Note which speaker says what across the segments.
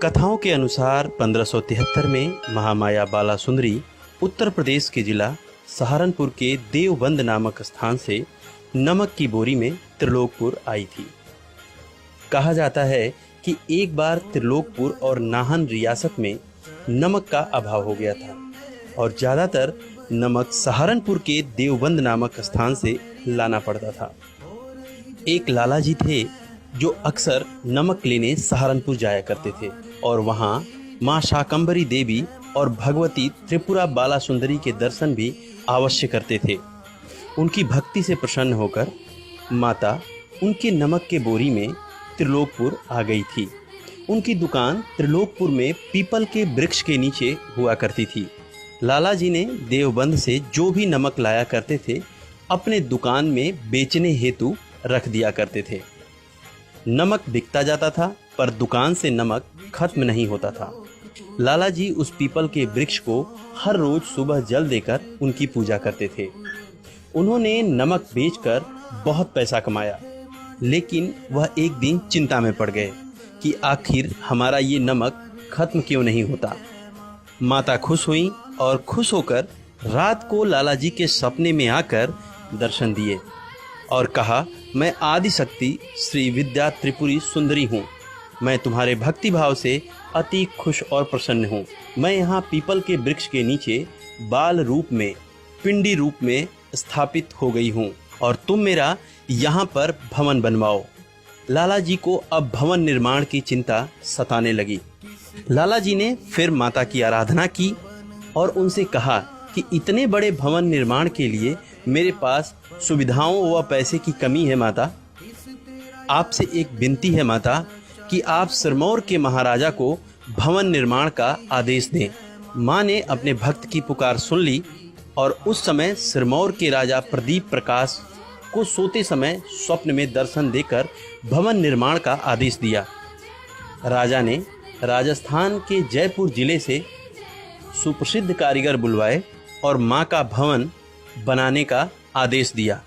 Speaker 1: कथाओं के अनुसार 1573 में महामाया बाला सुंदरी उत्तर प्रदेश के जिला सहारनपुर के देवबंद नामक स्थान से नमक की बोरी में त्रिलोकपुर आई थी। कहा जाता है कि एक बार त्रिलोकपुर और नाहन रियासत में नमक का अभाव हो गया था और ज़्यादातर नमक सहारनपुर के देवबंद नामक स्थान से लाना पड़ता था। एक लाला जी थे जो अक्सर नमक लेने सहारनपुर जाया करते थे और वहाँ माँ शाकंभरी देवी और भगवती त्रिपुरा बाला सुंदरी के दर्शन भी अवश्य करते थे। उनकी भक्ति से प्रसन्न होकर माता उनके नमक के बोरी में त्रिलोकपुर आ गई थी। उनकी दुकान त्रिलोकपुर में पीपल के वृक्ष के नीचे हुआ करती थी। लाला जी ने देवबंद से जो भी नमक लाया करते थे अपने दुकान में बेचने हेतु रख दिया करते थे। नमक बिकता जाता था पर दुकान से नमक खत्म नहीं होता था। लाला जी उस पीपल के वृक्ष को हर रोज सुबह जल देकर उनकी पूजा करते थे। उन्होंने नमक बेचकर बहुत पैसा कमाया, लेकिन वह एक दिन चिंता में पड़ गए कि आखिर हमारा ये नमक खत्म क्यों नहीं होता। माता खुश हुई और खुश होकर रात को लाला जी के सपने में आकर दर्शन दिए और कहा, मैं आदि शक्ति श्री विद्या त्रिपुरी सुंदरी हूँ। मैं तुम्हारे भक्ति भाव से अति खुश और प्रसन्न हूँ। मैं यहाँ पीपल के वृक्ष के नीचे बाल रूप में, पिंडी रूप में स्थापित हो गई हूँ और तुम मेरा यहाँ पर भवन बनवाओ। लाला जी को अब भवन निर्माण की चिंता सताने लगी। लाला जी ने फिर माता की आराधना की और उनसे कहा कि इतने बड़े भवन निर्माण के लिए मेरे पास सुविधाओं व पैसे की कमी है माता। आपसे एक विनती है माता कि आप सिरमौर के महाराजा को भवन निर्माण का आदेश दें। माँ ने अपने भक्त की पुकार सुन ली और उस समय सिरमौर के राजा प्रदीप प्रकाश को सोते समय स्वप्न में दर्शन देकर भवन निर्माण का आदेश दिया। राजा ने राजस्थान के जयपुर जिले से सुप्रसिद्ध कारीगर बुलवाए और माँ का भवन बनाने का आदेश दिया।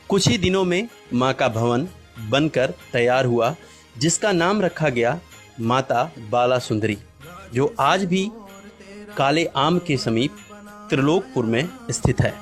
Speaker 1: कुछ ही दिनों में माँ का भवन बनकर तैयार हुआ, जिसका नाम रखा गया माता बाला सुंदरी, जो आज भी काले आम के समीप त्रिलोकपुर में स्थित है।